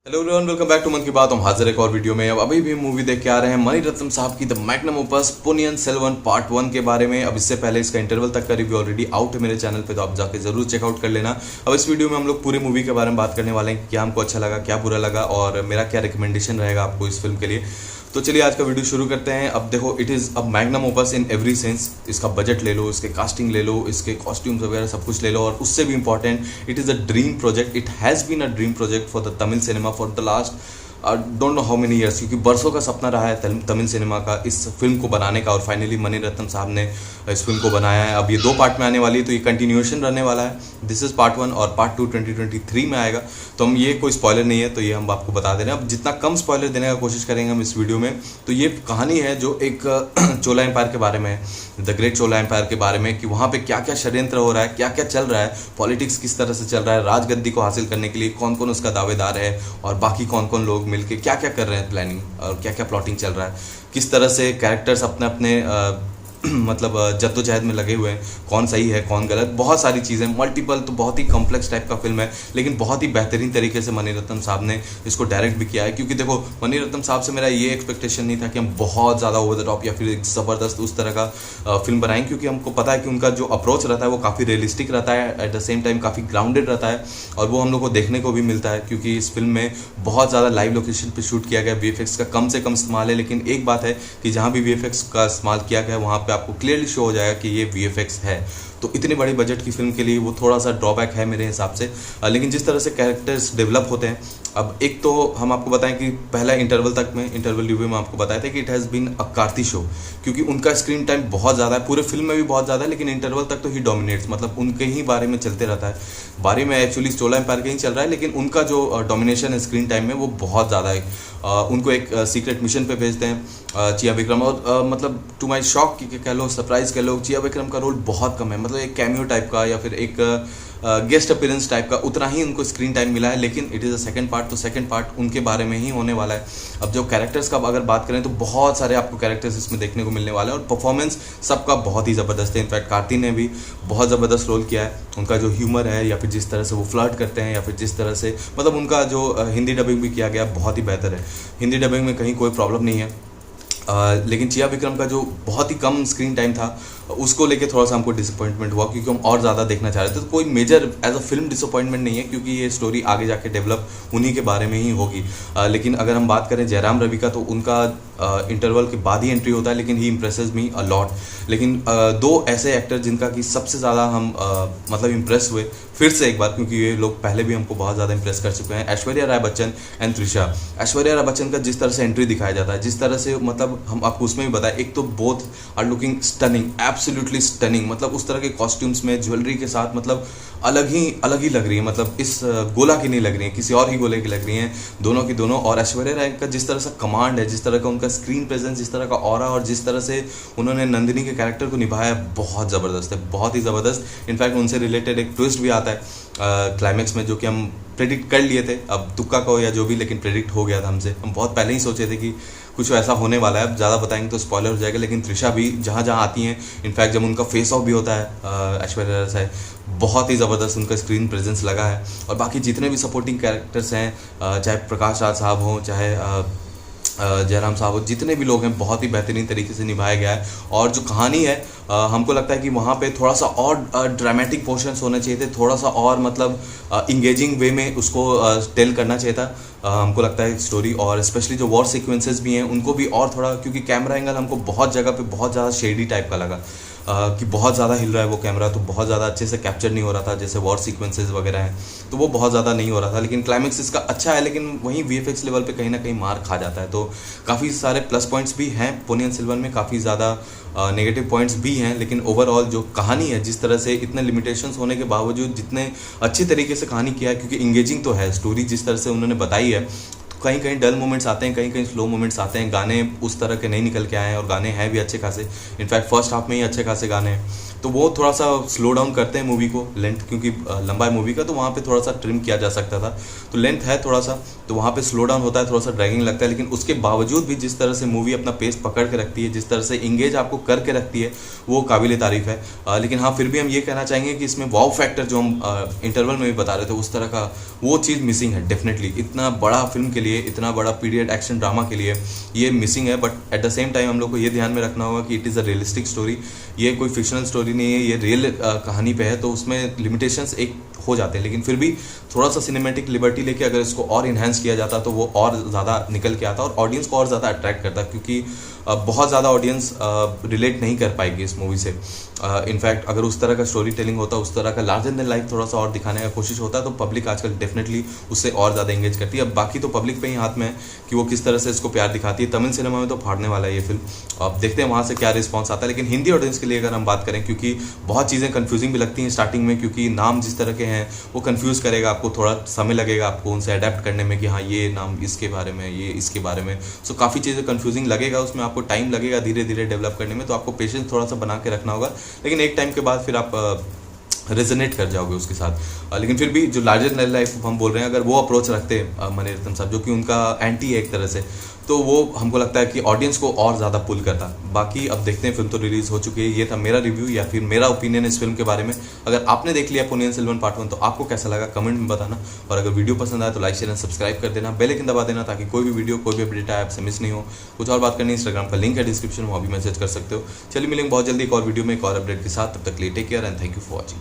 Hello everyone, welcome back to Mann Ki बात। हम हाजिर एक और वीडियो में। अब अभी भी मूवी देख के आ रहे हैं मणि रत्नम साहब की the magnum opus Ponniyin Selvan part 1 के बारे में। अब इससे पहले इसका इंटरवल तक का रिव्यू ऑलरेडी आउट है मेरे चैनल पे, तो आप जाके जरूर चेकआउट कर लेना। अब इस वीडियो में हम लोग पूरी मूवी के बारे में बात करने वाले हैं, क्या हमको अच्छा लगा, क्या बुरा लगा और मेरा क्या रिकमेंडेशन रहेगा आपको इस फिल्म के लिए। तो चलिए आज का वीडियो शुरू करते हैं। अब देखो, it is a magnum opus in every sense. इसका बजट ले लो, इसके कास्टिंग ले लो, इसके कॉस्ट्यूम्स वगैरह सब कुछ ले लो, और उससे भी important, it is a dream project. It has been a dream project for the Tamil cinema for the last don't know how many years, क्योंकि बरसों का सपना रहा है तमिल सिनेमा का इस फिल्म को बनाने का, और फाइनली मणि रत्नम साहब ने इस फिल्म को बनाया है। अब ये 2 पार्ट में आने वाली है, तो ये कंटिन्यूएशन रहने वाला है। दिस इज़ पार्ट 1 और पार्ट 2 2023 में आएगा। तो हम ये कोई स्पॉइलर नहीं है, तो ये हम आपको बता दे रहे हैं। अब जितना कम स्पॉइलर देने का कोशिश करेंगे हम इस वीडियो में। तो ये कहानी है जो एक चोला एम्पायर के बारे में है, द ग्रेट चोला एम्पायर के बारे में, कि वहाँ पे क्या क्या षड्यंत्र हो रहा है, क्या क्या चल रहा है, पॉलिटिक्स किस तरह से चल रहा है, राजगद्दी को हासिल करने के लिए कौन कौन उसका दावेदार है, और बाकी कौन कौन लोग मिलके क्या क्या कर रहे हैं प्लानिंग, और क्या क्या प्लॉटिंग चल रहा है, किस तरह से कैरेक्टर्स अपने अपने मतलब जद्दोजहद में लगे हुए हैं, कौन सही है कौन गलत, बहुत सारी चीज़ें, मल्टीपल, तो बहुत ही कॉम्प्लेक्स टाइप का फिल्म है, लेकिन बहुत ही बेहतरीन तरीके से मणि रत्नम साहब ने इसको डायरेक्ट भी किया है। क्योंकि देखो, मणि रत्नम साहब से मेरा ये एक्सपेक्टेशन नहीं था कि हम बहुत ज़्यादा ओवर द टॉप या फिर एक ज़बरदस्त उस तरह का फिल्म बनाएंगे, क्योंकि हमको पता है कि उनका जो अप्रोच रहता है वो काफ़ी रियलिस्टिक रहता है, एट द सेम टाइम काफ़ी ग्राउंडेड रहता है, और वो हम लोग को देखने को भी मिलता है। क्योंकि इस फिल्म में बहुत ज़्यादा लाइव लोकेशन पर शूट किया गया, VFX का कम से कम इस्तेमाल है, लेकिन एक बात है कि जहाँ भी VFX का इस्तेमाल किया गया वहाँ पर आपको क्लियरली शो जाएगा कि ये VFX है। तो इतनी बड़ी बजट की फिल्म के लिए वो थोड़ा सा ड्रॉबैक है मेरे हिसाब से। लेकिन जिस तरह से कैरेक्टर्स डेवलप होते हैं, अब एक तो हम आपको बताएं कि पहला इंटरवल रिव्यू में आपको बताया था कि it has been a Karthi show, क्योंकि उनका स्क्रीन टाइम बहुत ज़्यादा है, पूरे फिल्म में भी बहुत ज़्यादा है, लेकिन इंटरवल तक तो ही डोमिनेट्स, मतलब उनके ही बारे में चलते रहता है। बारे में एक्चुअली चोला एम्पायर का ही चल रहा है, लेकिन उनका जो डोमिनेशन है स्क्रीन टाइम में वो बहुत ज़्यादा है। उनको एक सीक्रेट मिशन पे भेजते हैं चिया विक्रम, और मतलब टू माई शॉक कह लो, सरप्राइज कह लो, चिया विक्रम का रोल बहुत कम है, मतलब एक कैमियो टाइप का या फिर एक गेस्ट अपीयरेंस टाइप का, उतना ही उनको स्क्रीन टाइम मिला है। लेकिन it is a second part, तो सेकंड पार्ट उनके बारे में ही होने वाला है। अब जो कैरेक्टर्स का अगर बात करें तो बहुत सारे आपको कैरेक्टर्स इसमें देखने को मिलने वाले हैं, और परफॉर्मेंस सबका बहुत ही ज़बरदस्त है। इनफैक्ट कार्ती ने भी बहुत ज़बरदस्त रोल किया है। उनका जो ह्यूमर है, या फिर जिस तरह से वो फ्लर्ट करते हैं, या फिर जिस तरह से, मतलब उनका जो हिंदी डबिंग भी किया गया बहुत ही बेहतर है। हिंदी डबिंग में कहीं कोई प्रॉब्लम नहीं है। लेकिन चिया विक्रम का जो बहुत ही कम स्क्रीन टाइम था, उसको लेके थोड़ा सा हमको डिसअपॉइंटमेंट हुआ, क्योंकि हम और ज़्यादा देखना चाह रहे थे। तो कोई major as a film disappointment नहीं है, क्योंकि ये स्टोरी आगे जाके डेवलप उन्हीं के बारे में ही होगी। लेकिन अगर हम बात करें जयराम रवि का, तो उनका इंटरवल के बाद ही एंट्री होता है, लेकिन ही इम्प्रेसेस मी अ लॉट। लेकिन 2 ऐसे एक्टर जिनका कि सबसे ज़्यादा हम मतलब इम्प्रेस हुए फिर से एक बार, क्योंकि ये लोग पहले भी हमको बहुत ज़्यादा इंप्रेस कर चुके हैं, ऐश्वर्या राय बच्चन एंड त्रिशा। ऐश्वर्या राय बच्चन का जिस तरह से एंट्री दिखाया जाता है, जिस तरह से, मतलब हम आपको उसमें भी बताएं, एक तो both are looking stunning, absolutely stunning, मतलब उस तरह के कॉस्ट्यूम्स में ज्वेलरी के साथ, मतलब अलग ही लग रही है, मतलब इस गोला की नहीं लग रही है, किसी और ही गोले की लग रही हैं दोनों की दोनों। और ऐश्वर्या राय का जिस तरह से कमांड है, जिस तरह का उनका स्क्रीन प्रेजेंस, जिस तरह का ऑरा, और जिस तरह से उन्होंने नंदिनी के कैरेक्टर को निभाया है, बहुत ज़बरदस्त है, बहुत ही ज़बरदस्त। इनफैक्ट उनसे रिलेटेड एक ट्विस्ट भी आता है क्लाइमैक्स में, जो कि हम प्रेडिक्ट कर लिए थे, अब तुक्का कहो या जो भी, लेकिन प्रेडिक्ट हो गया था हमसे। हम बहुत पहले ही सोचे थे कि कुछ ऐसा होने वाला है। अब ज़्यादा बताएंगे तो स्पॉइलर हो जाएगा, लेकिन त्रिशा भी जहाँ जहाँ आती हैं, इनफैक्ट जब उनका फेस ऑफ भी होता है ऐश्वर्या राय से, बहुत ही ज़बरदस्त उनका स्क्रीन प्रेजेंस लगा है। और बाकी जितने भी सपोर्टिंग कैरेक्टर्स हैं, चाहे प्रकाश राज साहब हों, चाहे जयराम साहब, जितने भी लोग हैं, बहुत ही बेहतरीन तरीके से निभाया गया है। और जो कहानी है, हमको लगता है कि वहाँ पे थोड़ा सा और ड्रामेटिक पोर्शंस होने चाहिए थे, थोड़ा सा और मतलब इंगेजिंग वे में उसको टेल करना चाहिए था। हमको लगता है स्टोरी, और स्पेशली जो वॉर सीक्वेंसेस भी हैं उनको भी और थोड़ा, क्योंकि कैमरा एंगल हमको बहुत जगह पे बहुत ज़्यादा शेडी टाइप का लगा, कि बहुत ज़्यादा हिल रहा है वो कैमरा, तो बहुत ज़्यादा अच्छे से कैप्चर नहीं हो रहा था, जैसे वॉर सीक्वेंसेस वगैरह हैं, तो वो बहुत ज़्यादा नहीं हो रहा था। लेकिन क्लाइमेक्स इसका अच्छा है, लेकिन वहीं VFX लेवल पे कहीं ना कहीं मार खा जाता है। तो काफ़ी सारे प्लस पॉइंट्स भी हैं पोनियन सेल्वन में, काफ़ी ज़्यादा नेगेटिव पॉइंट्स भी हैं, लेकिन ओवरऑल जो कहानी है, जिस तरह से इतने लिमिटेशंस होने के बावजूद जितने अच्छी तरीके से कहानी किया है, क्योंकि इंगेजिंग तो है स्टोरी, जिस तरह से उन्होंने बताई है, कहीं कहीं डल मोमेंट्स आते हैं, कहीं कहीं स्लो मोमेंट्स आते हैं, गाने उस तरह के नहीं निकल के आए हैं और गाने हैं भी अच्छे खासे, इनफैक्ट फर्स्ट हाफ में ही अच्छे खासे गाने हैं, तो वो थोड़ा सा स्लो डाउन करते हैं मूवी को, लेंथ क्योंकि लंबा है मूवी का, तो वहाँ पे थोड़ा सा ट्रिम किया जा सकता था, तो लेंथ है थोड़ा सा, तो वहाँ पे स्लो डाउन होता है, थोड़ा सा ड्रैगिंग लगता है, लेकिन उसके बावजूद भी जिस तरह से मूवी अपना पेस पकड़ के रखती है, जिस तरह से इंगेज आपको करके रखती है, वो काबिल तारीफ है। लेकिन हाँ, फिर भी हम ये कहना चाहेंगे कि इसमें वाव फैक्टर जो हम इंटरवल में भी बता रहे थे, उस तरह का वो चीज़ मिसिंग है डेफिनेटली। इतना बड़ा फिल्म के लिए, इतना बड़ा पीरियड एक्शन ड्रामा के लिए ये मिसिंग है, but at the same time हम लोग को ये ध्यान में रखना होगा कि it is a realistic story, ये कोई फिक्शनल स्टोरी नहीं है, ये रियल कहानी पे है, तो उसमें लिमिटेशंस एक हो जाते हैं, लेकिन फिर भी थोड़ा सा सिनेमैटिक लिबर्टी लेके अगर इसको और इन्हेंस किया जाता तो वो और ज़्यादा निकल के आता और ऑडियंस को और ज़्यादा अट्रैक्ट करता, क्योंकि बहुत ज़्यादा ऑडियंस रिलेट नहीं कर पाएगी इस मूवी से। इनफैक्ट अगर उस तरह का स्टोरी टेलिंग होता, उस तरह का लार्जर देन लाइफ थोड़ा सा और दिखाने का कोशिश होता, तो पब्लिक आजकल डेफिनेटली उससे और ज़्यादा एंगेज करती है। अब बाकी तो पब्लिक पे ही हाथ में है कि वो किस तरह से इसको प्यार दिखाती है। तमिल सिनेमा में तो फाड़ने वाला है ये फिल्म, अब देखते हैं वहाँ से क्या रिस्पॉन्स आता है। लेकिन हिंदी ऑडियंस के लिए अगर हम बात करें, क्योंकि बहुत चीज़ें कन्फ्यूजिंग भी लगती हैं स्टार्टिंग में, क्योंकि नाम जिस तरह के हैं वो कन्फ्यूज़ करेगा आपको, थोड़ा समय लगेगा आपको उनसे अडेप्ट करने में कि हाँ ये नाम इसके बारे में, ये इसके बारे में, सो काफ़ी चीज़ें कन्फ्यूजिंग लगेगा, उसमें आपको टाइम लगेगा धीरे धीरे डेवलप करने में, तो आपको पेशेंस थोड़ा सा बना के रखना होगा, लेकिन एक टाइम के बाद फिर आप रेजोनेट कर जाओगे उसके साथ। लेकिन फिर भी जो लार्जर देन लाइफ हम बोल रहे हैं, अगर वो अप्रोच रखते हैं मणिरत्नम साहब, जो कि उनका एंटी है एक तरह से, तो वो हमको लगता है कि ऑडियंस को और ज़्यादा पुल करता। बाकी अब देखते हैं, फिल्म तो रिलीज़ हो चुकी है। ये था मेरा रिव्यू या फिर मेरा ओपिनियन इस फिल्म के बारे में। अगर आपने देख लिया पोनियन सेल्वन पार्ट 1 तो आपको कैसा लगा कमेंट में बताना, और अगर वीडियो पसंद आए तो लाइक शेयर एंड सब्सक्राइब कर देना, बेल आइकन दबा देना, ताकि कोई भी वीडियो, कोई भी अपडेट आए आपसे मिस नहीं हो। कुछ और बात करनी, इंस्टाग्राम का लिंक है डिस्क्रिप्शन में, वहाँ भी मैसेज कर सकते हो। चलिए मिलेंगे बहुत जल्दी एक और वीडियो में एक और अपडेट के साथ, तब तक के लिए take care and thank you for watching.